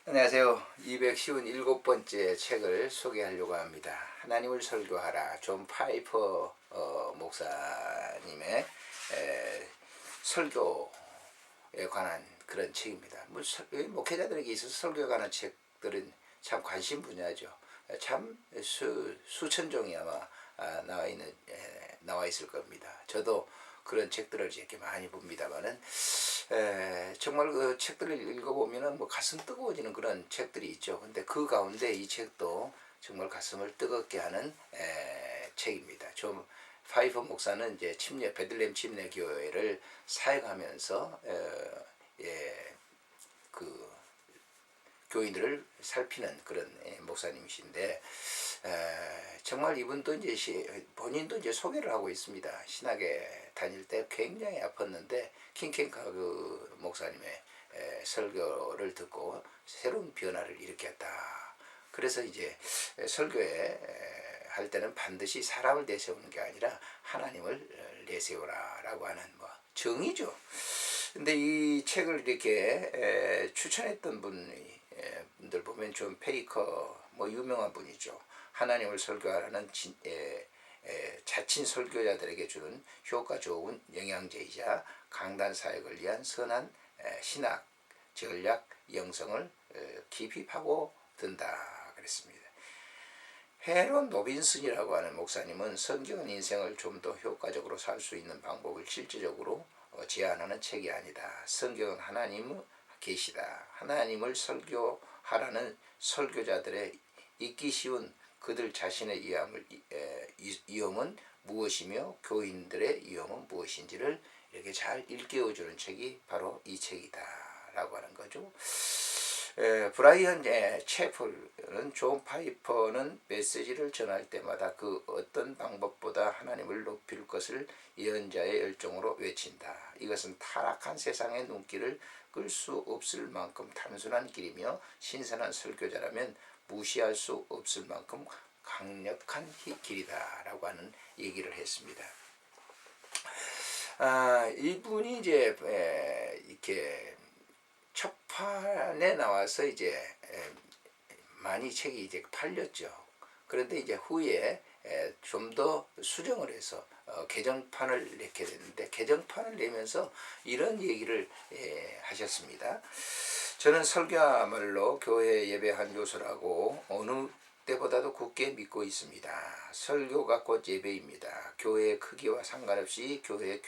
안녕하세요. 257번째 책을 소개하려고 합니다. 하나님을 설교하라. 존 파이퍼 목사님의 설교에 관한 그런 책입니다. 목회자들에게 있어서 설교에 관한 책들은 참 관심 분야죠. 참 수천 종이 아마 나와 있을 겁니다. 저도 그런 책들을 이렇게 많이 봅니다만은 정말 그 책들을 읽어보면은 뭐 가슴 뜨거워지는 그런 책들이 있죠. 근데 그 가운데 이 책도 정말 가슴을 뜨겁게 하는 책입니다. 좀 파이퍼 목사는 이제 베들레헴 침례 교회를 사역하면서 그 교인들을 살피는 그런 목사님이신데 정말 이분도 이제 본인도 이제 소개를 하고 있습니다. 신학에 다닐 때 굉장히 아팠는데 킹켄카그 목사님의 설교를 듣고 새로운 변화를 일으켰다. 그래서 이제 설교에 할 때는 반드시 사람을 내세우는 게 아니라 하나님을 내세우라라고 하는 뭐 정의죠. 근데 이 책을 이렇게 추천했던 분들 보면 좀 페이커 뭐 유명한 분이죠. 하나님을 설교하라는 자친 설교자들에게 주는 효과 좋은 영양제이자 강단 사역을 위한 선한 신학 전략 영성을 깊이 파고든다 그랬습니다. 헤론 노빈슨이라고 하는 목사님은 성경은 인생을 좀 더 효과적으로 살 수 있는 방법을 실질적으로 제안하는 책이 아니다. 성경은 하나님의 계시다. 하나님을 설교하라는 설교자들의 읽기 쉬운 그들 자신의 위험은 무엇이며 교인들의 위험은 무엇인지를 이렇게 잘 일깨워주는 책이 바로 이 책이다 라고 하는 거죠. 브라이언 채플은 존 파이퍼는 메시지를 전할 때마다 그 어떤 방법보다 하나님을 높일 것을 예언자의 열정으로 외친다. 이것은 타락한 세상의 눈길을 끌 수 없을 만큼 단순한 길이며 신선한 설교자라면 무시할 수 없을 만큼 강력한 길이다 라고 하는 얘기를 했습니다. 이분이 이제 이렇게 첫 판에 나와서 이제 많이 책이 이제 팔렸죠. 그런데 이제 후에 좀 더 수정을 해서 개정판을 내게 됐는데 개정판을 내면서 이런 얘기를 하셨습니다. 저는 설교야말로 교회 예배 한 요소라고 어느 때보다도 굳게 믿고 있습니다. 설교가 곧 예배입니다. 교회의 크기와 상관없이 교회의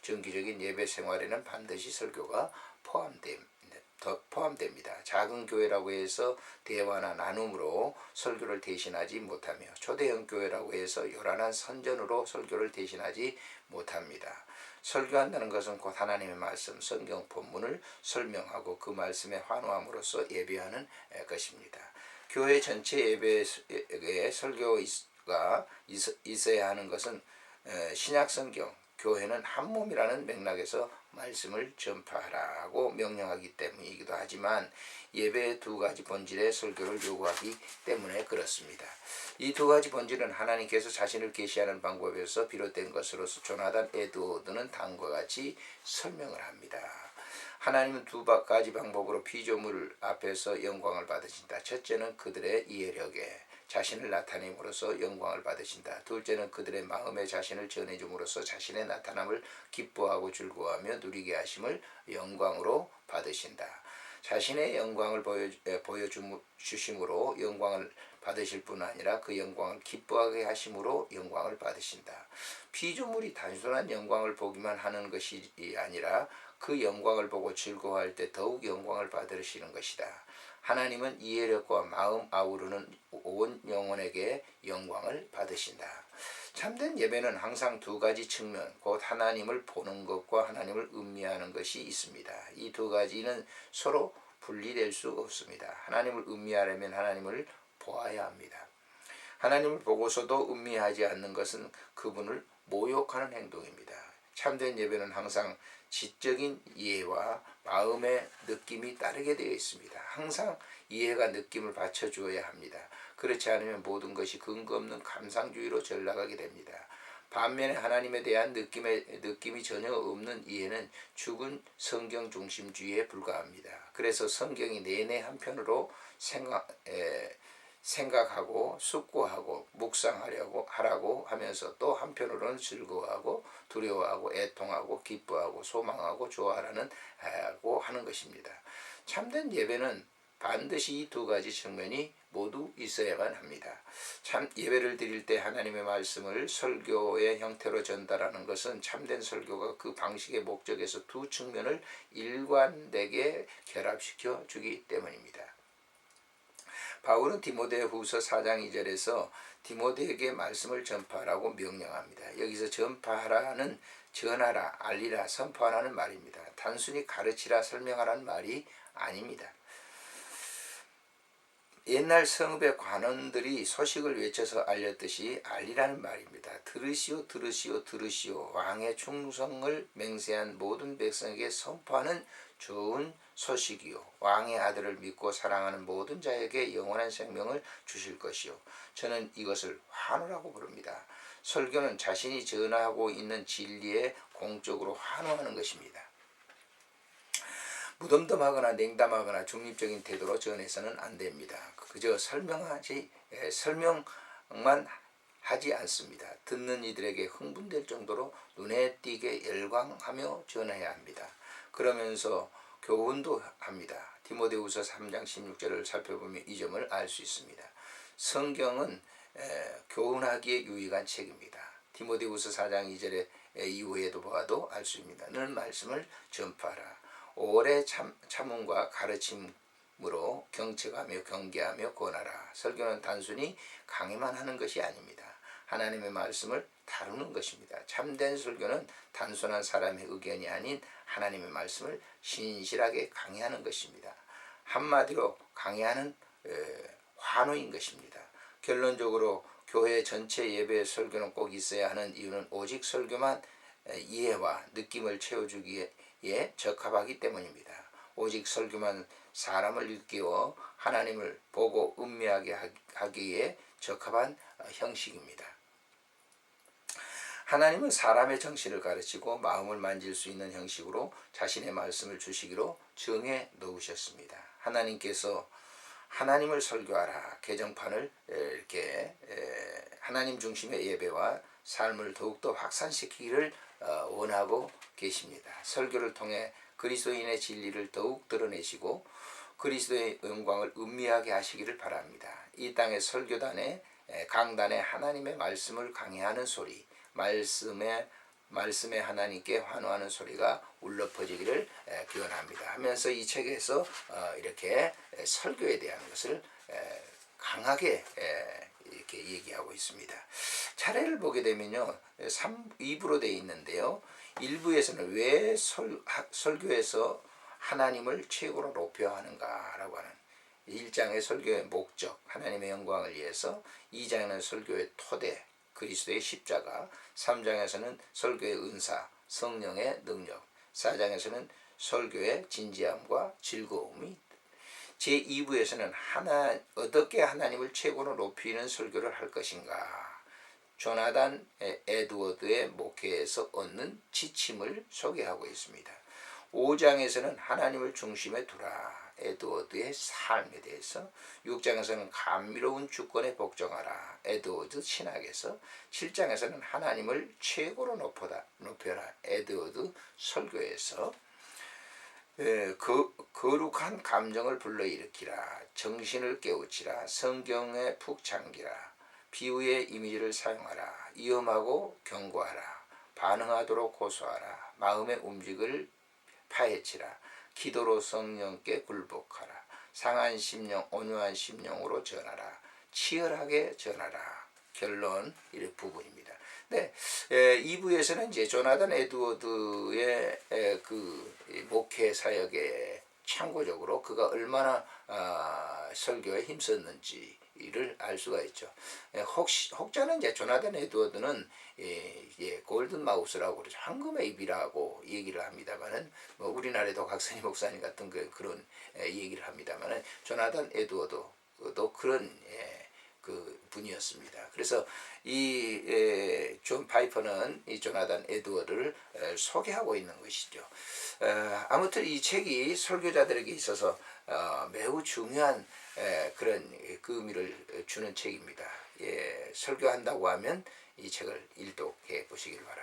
정기적인 예배 생활에는 반드시 설교가 포함됩니다. 작은 교회라고 해서 대화나 나눔으로 설교를 대신하지 못하며 초대형 교회라고 해서 요란한 선전으로 설교를 대신하지 못합니다. 설교한다는 것은 곧 하나님의 말씀, 성경 본문을 설명하고 그 말씀에 환호함으로써 예배하는 것입니다. 교회 전체 예배에 설교가 있어야 하는 것은 신약 성경, 교회는 한 몸이라는 맥락에서 말씀을 전파하라고 명령하기 때문이기도 하지만 예배의 두 가지 본질의 설교를 요구하기 때문에 그렇습니다. 이 두 가지 본질은 하나님께서 자신을 계시하는 방법에서 비롯된 것으로서 조나단 에드워드는 다음과 같이 설명을 합니다. 하나님은 두 가지 방법으로 피조물 앞에서 영광을 받으신다. 첫째는 그들의 이해력에 자신을 나타냄으로써 영광을 받으신다. 둘째는 그들의 마음에 자신을 전해줌으로써 자신의 나타남을 기뻐하고 즐거워하며 누리게 하심을 영광으로 받으신다. 자신의 영광을 보여주심으로 영광을 받으실 뿐 아니라 그 영광을 기뻐하게 하심으로 영광을 받으신다. 피조물이 단순한 영광을 보기만 하는 것이 아니라 그 영광을 보고 즐거워할 때 더욱 영광을 받으시는 것이다. 하나님은 이해력과 마음 아우르는 온 영혼에게 영광을 받으신다. 참된 예배는 항상 두 가지 측면, 곧 하나님을 보는 것과 하나님을 음미하는 것이 있습니다. 이 두 가지는 서로 분리될 수 없습니다. 하나님을 음미하려면 하나님을 보아야 합니다. 하나님을 보고서도 음미하지 않는 것은 그분을 모욕하는 행동입니다. 참된 예배는 항상 지적인 이해와 마음의 느낌이 따르게 되어 있습니다. 항상 이해가 느낌을 받쳐주어야 합니다. 그렇지 않으면 모든 것이 근거 없는 감상주의로 전락하게 됩니다. 반면에 하나님에 대한 느낌이 전혀 없는 이해는 죽은 성경 중심주의에 불과합니다. 그래서 성경이 내내 한편으로 생각하고 숙고하고 묵상하려고 하라고 하면서 또 한편으로는 즐거워하고 두려워하고 애통하고 기뻐하고 소망하고 좋아하라는 하고 하는 것입니다. 참된 예배는 반드시 이 두 가지 측면이 모두 있어야만 합니다. 참 예배를 드릴 때 하나님의 말씀을 설교의 형태로 전달하는 것은 참된 설교가 그 방식의 목적에서 두 측면을 일관되게 결합시켜 주기 때문입니다. 바울은 디모데후서 4장 2절에서 디모데에게 말씀을 전파하라고 명령합니다. 여기서 전파하라는 전하라, 알리라, 선포하라는 말입니다. 단순히 가르치라, 설명하라는 말이 아닙니다. 옛날 성읍의 관원들이 소식을 외쳐서 알렸듯이 알리라는 말입니다. 들으시오 들으시오 들으시오. 왕의 충성을 맹세한 모든 백성에게 선포하는 좋은 소식이요, 왕의 아들을 믿고 사랑하는 모든 자에게 영원한 생명을 주실 것이요, 저는 이것을 환호라고 부릅니다. 설교는 자신이 전하고 있는 진리에 공적으로 환호하는 것입니다. 무덤덤하거나 냉담하거나 중립적인 태도로 전해서는 안 됩니다. 그저 설명만 하지 않습니다. 듣는 이들에게 흥분될 정도로 눈에 띄게 열광하며 전해야 합니다. 그러면서 교훈도 합니다. 디모데후서 3장 16절을 살펴보면 이 점을 알 수 있습니다. 성경은 교훈하기에 유익한 책입니다. 디모데후서 4장 2절의 이후에도 보아도 알 수 있습니다. 너는 말씀을 전파하라. 오래 참음과 가르침으로 경책하며 경계하며 권하라. 설교는 단순히 강의만 하는 것이 아닙니다. 하나님의 말씀을 다루는 것입니다. 참된 설교는 단순한 사람의 의견이 아닌 하나님의 말씀을 신실하게 강의하는 것입니다. 한마디로 강의하는 환호인 것입니다. 결론적으로 교회 전체 예배 설교는 꼭 있어야 하는 이유는 오직 설교만 이해와 느낌을 채워주기에 적합하기 때문입니다. 오직 설교만 사람을 일깨워 하나님을 보고 음미하게 하기에 적합한 형식입니다. 하나님은 사람의 정신을 가르치고 마음을 만질 수 있는 형식으로 자신의 말씀을 주시기로 정해 놓으셨습니다. 하나님께서 하나님을 설교하라 개정판을 이렇게 하나님 중심의 예배와 삶을 더욱더 확산시키기를 원하고 계십니다. 설교를 통해 그리스도인의 진리를 더욱 드러내시고 그리스도의 영광을 음미하게 하시기를 바랍니다. 이 땅의 설교단에 강단에 하나님의 말씀을 강해하는 소리, 말씀에 하나님께 환호하는 소리가 울려 퍼지기를 기원합니다. 하면서 이 책에서 이렇게 설교에 대한 것을 강하게 이렇게 얘기하고 있습니다. 차례를 보게 되면요, 2부로 되어 있는데요. 1부에서는 왜 설교에서 하나님을 최고로 높여야 하는가라고 하는 1장의 설교의 목적, 하나님의 영광을 위해서, 2장에는 설교의 토대, 그리스도의 십자가, 3장에서는 설교의 은사, 성령의 능력, 4장에서는 설교의 진지함과 즐거움이, 제2부에서는 어떻게 하나님을 최고로 높이는 설교를 할 것인가, 조나단 에드워드의 목회에서 얻는 지침을 소개하고 있습니다. 5장에서는 하나님을 중심에 두라, 에드워드의 삶에 대해서, 6장에서는 감미로운 주권에 복종하라, 에드워드 신학에서, 7장에서는 하나님을 최고로 높여라, 에드워드 설교에서, 거룩한 감정을 불러일으키라, 정신을 깨우치라, 성경에 푹 잠기라, 비유의 이미지를 사용하라, 위험하고 경고하라, 반응하도록 고소하라, 마음의 움직임을 파헤치라, 기도로 성령께 굴복하라, 상한 심령 온유한 심령으로 전하라, 치열하게 전하라. 결론 이 부분입니다. 네, 2부에서는 이제 조나단 에드워드의 그 목회 사역에 참고적으로 그가 얼마나 설교에 힘썼는지를 알 수가 있죠. 혹자는 이제 조나단 에드워드는 골든 마우스라고 그러죠. 황금의 입이라고 얘기를 합니다만은, 뭐 우리나라에도 각선희 목사님 같은 그런 얘기를 합니다만은, 조나단 에드워드도 그런 그 분이었습니다. 그래서 이 존 파이퍼는 이 조나단 에드워드를 소개하고 있는 것이죠. 아무튼 이 책이 설교자들에게 있어서 매우 중요한 그런 그 의미를 주는 책입니다. 설교한다고 하면 이 책을 일독해 보시길 바랍니다.